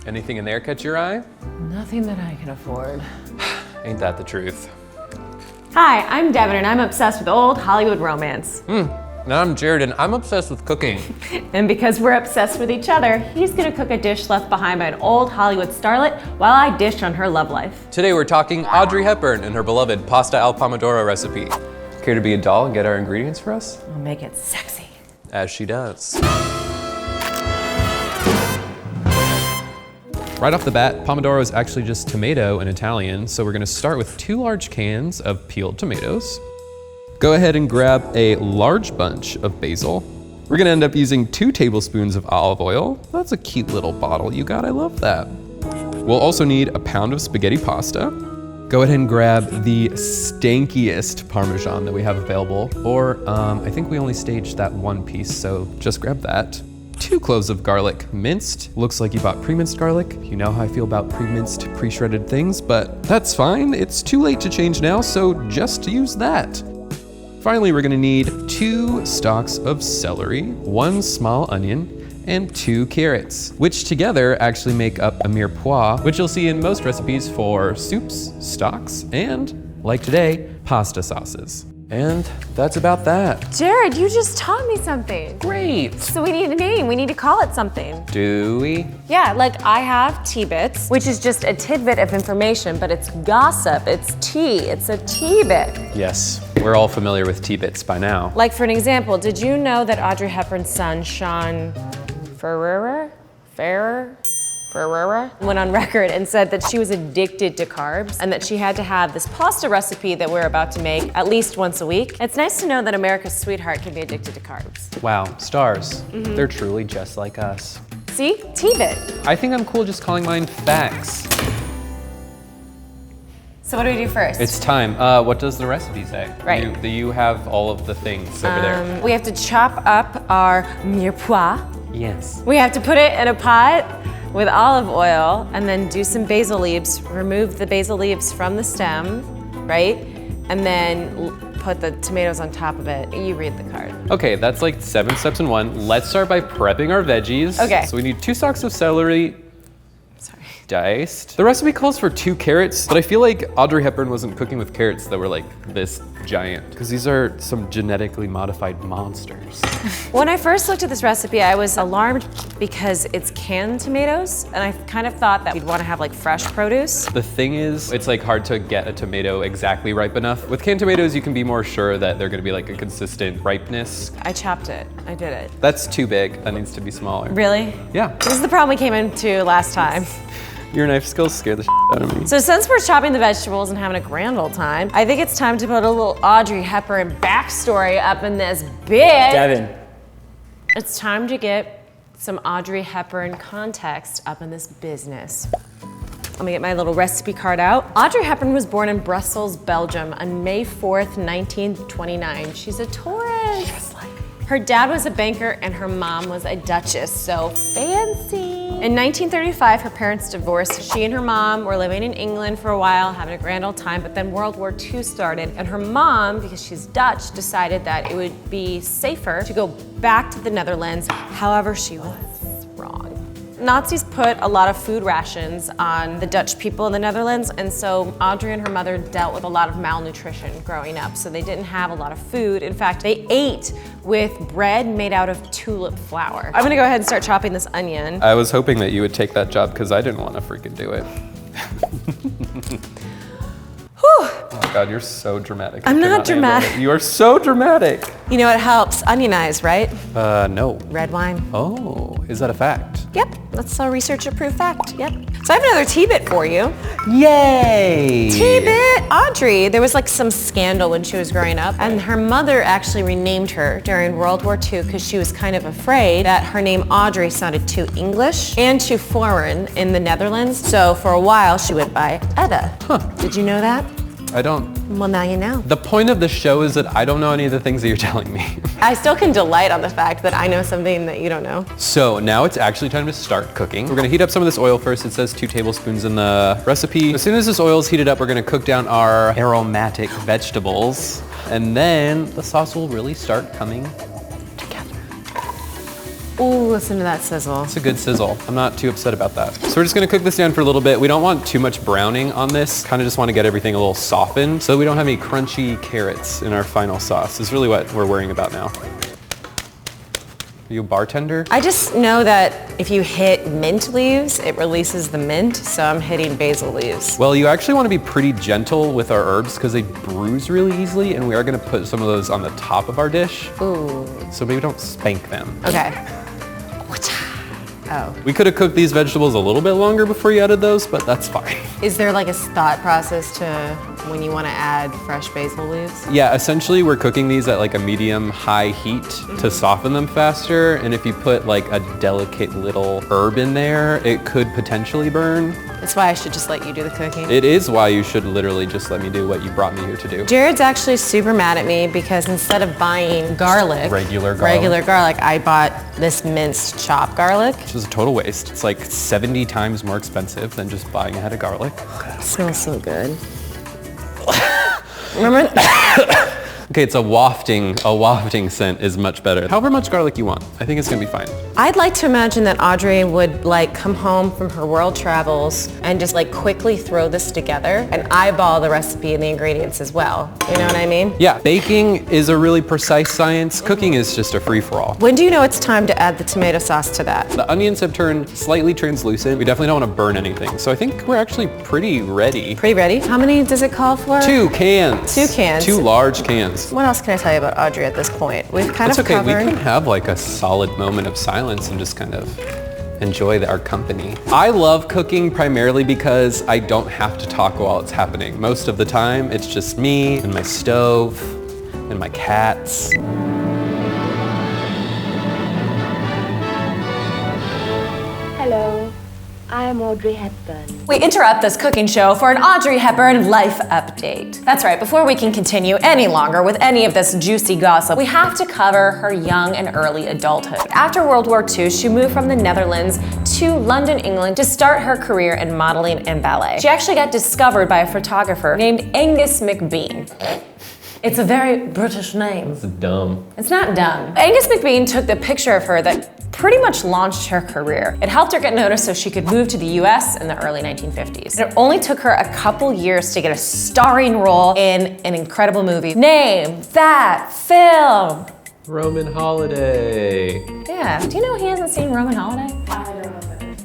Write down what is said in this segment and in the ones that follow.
Anything in there catch your eye? Nothing that I can afford. Ain't that the truth? Hi, I'm Devin, and I'm obsessed with old Hollywood romance. And I'm Jared, and I'm obsessed with cooking. And because we're obsessed with each other, he's gonna cook a dish left behind by an old Hollywood starlet while I dish on her love life. Today we're talking Audrey Hepburn and her beloved pasta al pomodoro recipe. Care to be a doll and get our ingredients for us? We'll make it sexy. As she does. Right off the bat, pomodoro is actually just tomato in Italian, so we're gonna start with 2 large cans of peeled tomatoes. Go ahead and grab a large bunch of basil. We're gonna end up using 2 tablespoons of olive oil. That's a cute little bottle you got, I love that. We'll also need a pound of spaghetti pasta. Go ahead and grab the stankiest Parmesan that we have available, or I think we only staged that 1 piece, so just grab that. 2 cloves of garlic, minced. Looks like you bought pre-minced garlic. You know how I feel about pre-minced, pre-shredded things, but that's fine. It's too late to change now, so just use that. Finally, we're gonna need 2 stalks of celery, 1 small onion, and 2 carrots, which together actually make up a mirepoix, which you'll see in most recipes for soups, stocks, and, like today, pasta sauces. And that's about that. Jared, you just taught me something. Great. So we need a name, we need to call it something. Do we? Yeah, like I have T-bits, which is just a tidbit of information, but it's gossip, it's tea, it's a T-bit. Yes, we're all familiar with T-bits by now. Like for an example, did you know that Audrey Hepburn's son, Sean Ferrer went on record and said that she was addicted to carbs and that she had to have this pasta recipe that we're about to make at least once a week. It's nice to know that America's sweetheart can be addicted to carbs. Wow, stars. They're truly just like us. See? T-bit. I think I'm cool just calling mine facts. So what do we do first? It's time. What does the recipe say? Right. You have all of the things over there. We have to chop up our mirepoix. Yes. We have to put it in a pot with olive oil and then do some basil leaves, remove the basil leaves from the stem, right? And then put the tomatoes on top of it. You read the card. Okay, that's like 7 steps in 1. Let's start by prepping our veggies. Okay. So we need 2 stalks of celery, Sorry. diced. The recipe calls for 2 carrots, but I feel like Audrey Hepburn wasn't cooking with carrots that were like this giant, because these are some genetically modified monsters. When I first looked at this recipe, I was alarmed because it's canned tomatoes, and I kind of thought that we'd want to have like fresh produce. The thing is, it's like hard to get a tomato exactly ripe enough. With canned tomatoes, you can be more sure that they're gonna be like a consistent ripeness. I chopped it, I did it. That's too big, that needs to be smaller. Really? Yeah. This is the problem we came into last time. Your knife skills scare the out of me. So since we're chopping the vegetables and having a grand old time, I think it's time to put a little Audrey Hepburn backstory up in this bit. Devin. It's time to get some Audrey Hepburn context up in this business. Let me get my little recipe card out. Audrey Hepburn was born in Brussels, Belgium on May 4th, 1929. She's a Taurus. Just like me. Her dad was a banker and her mom was a duchess, so fancy. In 1935, her parents divorced. She and her mom were living in England for a while, having a grand old time, but then World War II started, and her mom, because she's Dutch, decided that it would be safer to go back to the Netherlands. However, she was wrong. Nazis put a lot of food rations on the Dutch people in the Netherlands, and so Audrey and her mother dealt with a lot of malnutrition growing up, so they didn't have a lot of food. In fact, they ate with bread made out of tulip flower. I'm gonna go ahead and start chopping this onion. I was hoping that you would take that job because I didn't want to freaking do it. Whew. Oh God, you're so dramatic. I'm I not cannot handle dramatic. it. You are so dramatic. You know what helps? Onionize, right? No. Red wine. Oh, is that a fact? Yep, that's a researcher-approved fact, yep. So I have another T-bit for you. Yay! T-bit! Audrey, there was like some scandal when she was growing up, and her mother actually renamed her during World War II because she was kind of afraid that her name Audrey sounded too English and too foreign in the Netherlands. So for a while, she went by Etta. Huh. Did you know that? I don't. Well, now you know. The point of the show is that I don't know any of the things that you're telling me. I still can delight on the fact that I know something that you don't know. So now it's actually time to start cooking. We're gonna heat up some of this oil first. It says 2 tablespoons in the recipe. As soon as this oil is heated up, we're gonna cook down our aromatic vegetables. And then the sauce will really start coming together. Ooh, listen to that sizzle. It's a good sizzle. I'm not too upset about that. So we're just gonna cook this down for a little bit. We don't want too much browning on this. Kind of just want to get everything a little softened so we don't have any crunchy carrots in our final sauce. Is really what we're worrying about now. Are you a bartender? I just know that if you hit mint leaves, it releases the mint, so I'm hitting basil leaves. Well, you actually want to be pretty gentle with our herbs because they bruise really easily, and we are gonna put some of those on the top of our dish. Ooh. So maybe don't spank them. Okay. Oh. We could have cooked these vegetables a little bit longer before you added those, but that's fine. Is there like a thought process to when you want to add fresh basil leaves? Yeah, essentially we're cooking these at like a medium-high heat to soften them faster, and if you put like a delicate little herb in there, it could potentially burn. That's why I should just let you do the cooking. It is why you should literally just let me do what you brought me here to do. Jared's actually super mad at me because instead of buying garlic, Regular garlic, I bought this minced chopped garlic. Which is a total waste. It's like 70 times more expensive than just buying a head of garlic. It smells so good. Remember? Okay, it's a wafting scent is much better. However much garlic you want, I think it's gonna be fine. I'd like to imagine that Audrey would like come home from her world travels and just like quickly throw this together and eyeball the recipe and the ingredients as well. You know what I mean? Yeah, baking is a really precise science. Cooking is just a free-for-all. When do you know it's time to add the tomato sauce to that? The onions have turned slightly translucent. We definitely don't want to burn anything. So I think we're actually pretty ready. Pretty ready? How many does it call for? 2 cans. 2 cans. 2 large cans. What else can I tell you about Audrey at this point? We've kind It's of okay, covered. we can have like a solid moment of silence and just kind of enjoy our company. I love cooking primarily because I don't have to talk while it's happening. Most of the time, it's just me and my stove and my cats. Hello, I am Audrey Hepburn. We interrupt this cooking show for an Audrey Hepburn life update. That's right, before we can continue any longer with any of this juicy gossip, we have to cover her young and early adulthood. After World War II, she moved from the Netherlands to London, England to start her career in modeling and ballet. She actually got discovered by a photographer named Angus McBean. It's a very British name. It's dumb. It's not dumb. Angus McBean took the picture of her that pretty much launched her career. It helped her get noticed so she could move to the US in the early 1950s. And it only took her a couple years to get a starring role in an incredible movie. Name that film. Roman Holiday. Yeah, do you know he hasn't seen Roman Holiday?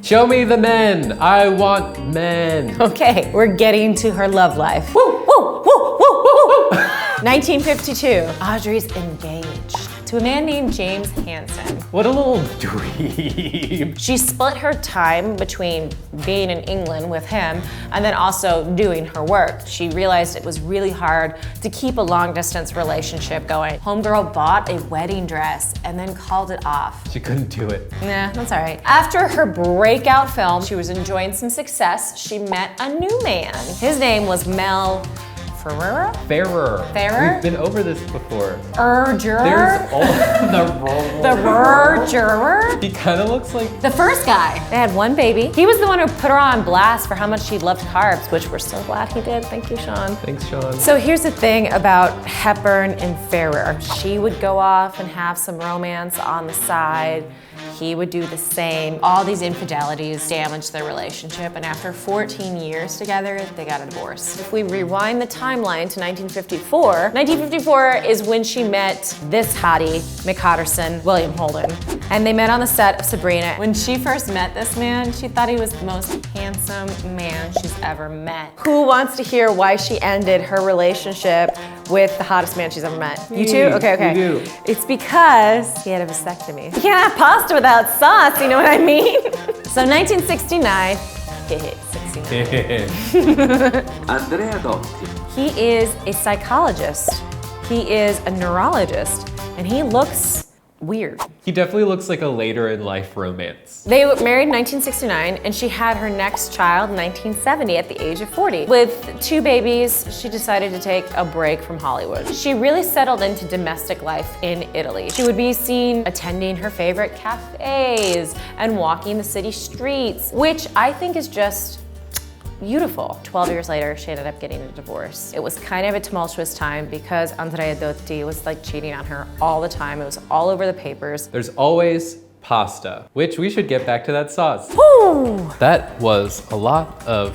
Show me the men. I want men. Okay, we're getting to her love life. Woo, woo, woo, woo, woo, woo. 1952, Audrey's engaged to a man named James Hansen. What a little dweeb. She split her time between being in England with him and then also doing her work. She realized it was really hard to keep a long distance relationship going. Homegirl bought a wedding dress and then called it off. She couldn't do it. Nah, that's all right. After her breakout film, she was enjoying some success. She met a new man. His name was Mel Ferrer? Ferrer. We've been over this before. Juror? There's all The juror? He kind of looks like The first guy. They had one baby. He was the one who put her on blast for how much she loved carbs, which we're so glad he did. Thank you, Sean. Thanks, Sean. So here's the thing about Hepburn and Ferrer. She would go off and have some romance on the side. He would do the same. All these infidelities damaged their relationship, and after 14 years together, they got a divorce. If we rewind the timeline to 1954 is when she met this hottie, McHotterson, William Holden. And they met on the set of Sabrina. When she first met this man, she thought he was the most handsome man she's ever met. Who wants to hear why she ended her relationship with the hottest man she's ever met? You too? Okay. We do. It's because he had a vasectomy. You can't have pasta without sauce, you know what I mean? So 1969, 69. Andrea Dotti. He is a psychologist. He is a neurologist, and he looks weird. He definitely looks like a later in life romance. They were married in 1969, and she had her next child in 1970 at the age of 40. With 2 babies, she decided to take a break from Hollywood. She really settled into domestic life in Italy. She would be seen attending her favorite cafes and walking the city streets, which I think is just beautiful. 12 years later, she ended up getting a divorce. It was kind of a tumultuous time because Andrea Dotti was like cheating on her all the time. It was all over the papers. There's always pasta, which we should get back to that sauce. Ooh. That was a lot of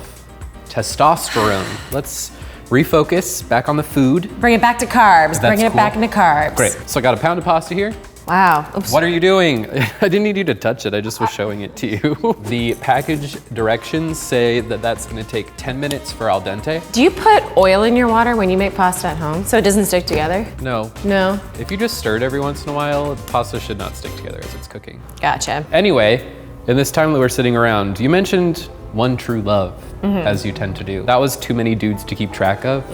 testosterone. Let's refocus back on the food. Bring it back to carbs. Bring it cool. back into carbs. Great. So I got a pound of pasta here. Wow. Oops. What are you doing? I didn't need you to touch it. I just was showing it to you. The package directions say that that's gonna take 10 minutes for al dente. Do you put oil in your water when you make pasta at home so it doesn't stick together? No. No. If you just stir it every once in a while, the pasta should not stick together as it's cooking. Gotcha. Anyway, in this time that we're sitting around, you mentioned one true love, as you tend to do. That was too many dudes to keep track of.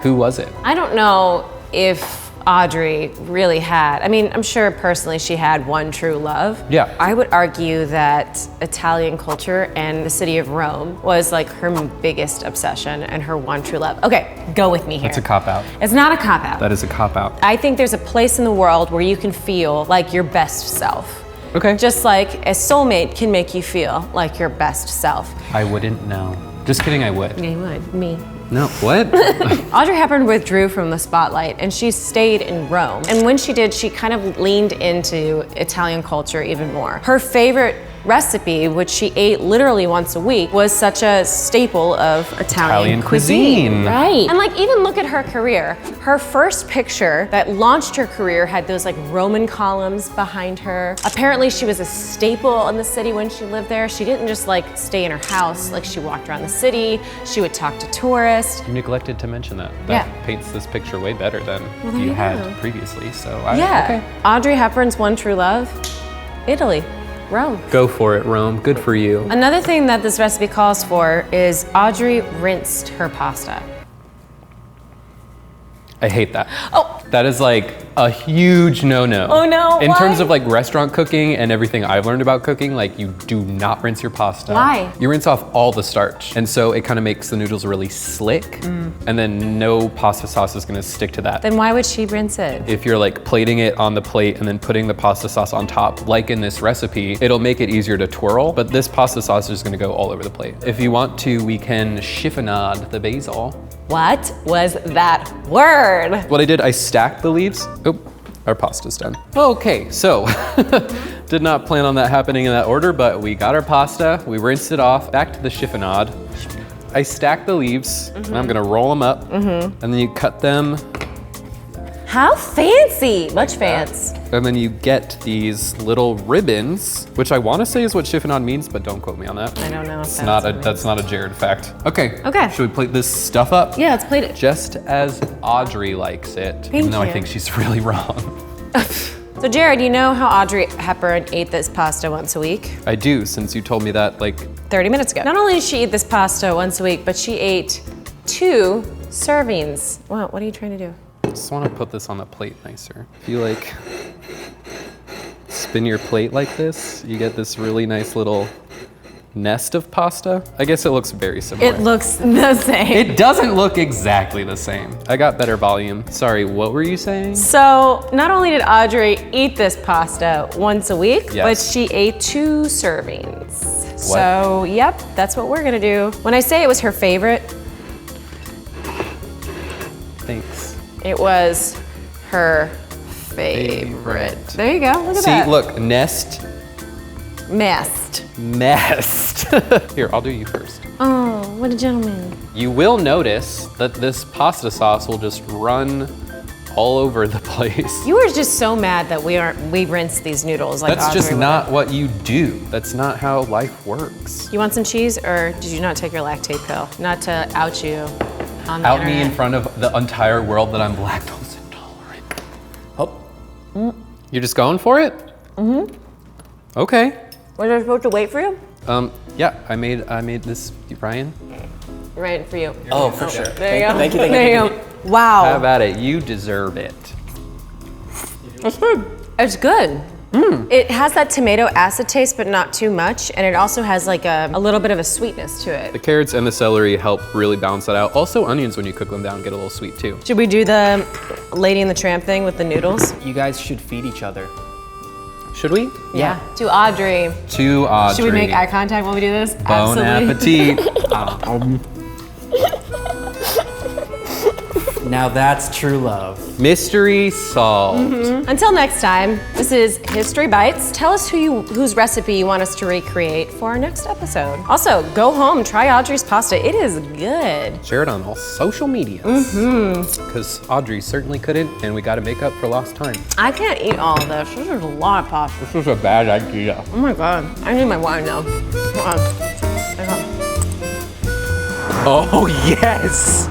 Who was it? I don't know if Audrey really had, I mean, I'm sure personally she had one true love. Yeah. I would argue that Italian culture and the city of Rome was like her biggest obsession and her one true love. Okay, go with me here. It's a cop-out. It's not a cop-out. That is a cop-out. I think there's a place in the world where you can feel like your best self. Okay. Just like a soulmate can make you feel like your best self. I wouldn't know. Just kidding, I would. Yeah, you would. Me. No, what? Audrey Hepburn withdrew from the spotlight and she stayed in Rome. And when she did, she kind of leaned into Italian culture even more. Her favorite recipe, which she ate literally once a week, was such a staple of Italian cuisine. Right. And like, even look at her career. Her first picture that launched her career had those like Roman columns behind her. Apparently she was a staple in the city when she lived there. She didn't just like stay in her house, like she walked around the city. She would talk to tourists. You neglected to mention that. Yeah. That paints this picture way better than there you you had go. previously, so Yeah. okay. Audrey Hepburn's one true love, Italy, Rome. Go for it, Rome. Good for you. Another thing that this recipe calls for is Audrey rinsed her pasta. I hate that. Oh. That is like a huge no-no. Oh no, In why? terms of like restaurant cooking and everything I've learned about cooking, like you do not rinse your pasta. Why? You rinse off all the starch. And so it kind of makes the noodles really slick and then no pasta sauce is gonna stick to that. Then why would she rinse it? If you're like plating it on the plate and then putting the pasta sauce on top, like in this recipe, it'll make it easier to twirl, but this pasta sauce is gonna go all over the plate. If you want to, we can chiffonade the basil. What was that word? What I did, I stacked the leaves. Oh, our pasta's done. Okay, so did not plan on that happening in that order, but we got our pasta, we rinsed it off, back to the chiffonade. I stacked the leaves, and I'm gonna roll them up, and then you cut them, How fancy, much fancy. and then you get these little ribbons, which I wanna say is what chiffonade means, but don't quote me on that. I don't know if It's that's not what it that's not a Jared fact. Okay. Okay. Should we plate this stuff up? Yeah, let's plate it. Just as Audrey likes it, even though I you. think she's really wrong. So Jared, you know how Audrey Hepburn ate this pasta once a week? I do, since you told me that like 30 minutes ago. Not only did she eat this pasta once a week, but she ate 2 servings. Wow, what are you trying to do? I just want to put this on the plate nicer. If you like spin your plate like this, you get this really nice little nest of pasta. I guess it looks very similar. It looks the same. It doesn't look exactly the same. I got better volume. Sorry, what were you saying? So not only did Audrey eat this pasta once a week, Yes. but she ate 2 servings. So yep, that's what we're gonna do. When I say it was her favorite, Thanks. it was her favorite. There you go, look at See, that. look, nest, Messed. nest. Here, I'll do you first. Oh, what a gentleman. You will notice that this pasta sauce will just run all over the place. You were just so mad that we rinsed these noodles like That's Audrey just would. not what you do. That's not how life works. You want some cheese, or did you not take your lactate pill? Not to out you on the Out internet. me in front of the entire world that I'm lactose intolerant. Oh, you're just going for it? Mm-hmm. Okay. Was I supposed to wait for you? Yeah, I made this, Ryan. Right, for you. Oh, for sure. There you go. Thank you. There you go. Wow. How about it? You deserve it. It's good. It's good. It has that tomato acid taste, but not too much, and it also has like a little bit of a sweetness to The it. carrots and the celery help really balance that out. Also, onions, when you cook them down, get a little sweet too. Should we do the Lady and the Tramp thing with the noodles? You guys should feed each other. Should we? Yeah. To Audrey. To Audrey. Should we make eye contact while we do this? Bon appetit. Now that's true love. Mystery solved. Until next time, this is History Bites. Tell us whose recipe you want us to recreate for our next episode. Also, go home, try Audrey's pasta. It is good. Share it on all social media. Because Audrey certainly couldn't, and we got to make up for lost time. I can't eat all of this. This is a lot of pasta. This was a bad idea. Oh my God. I need my wine now. Oh, yes!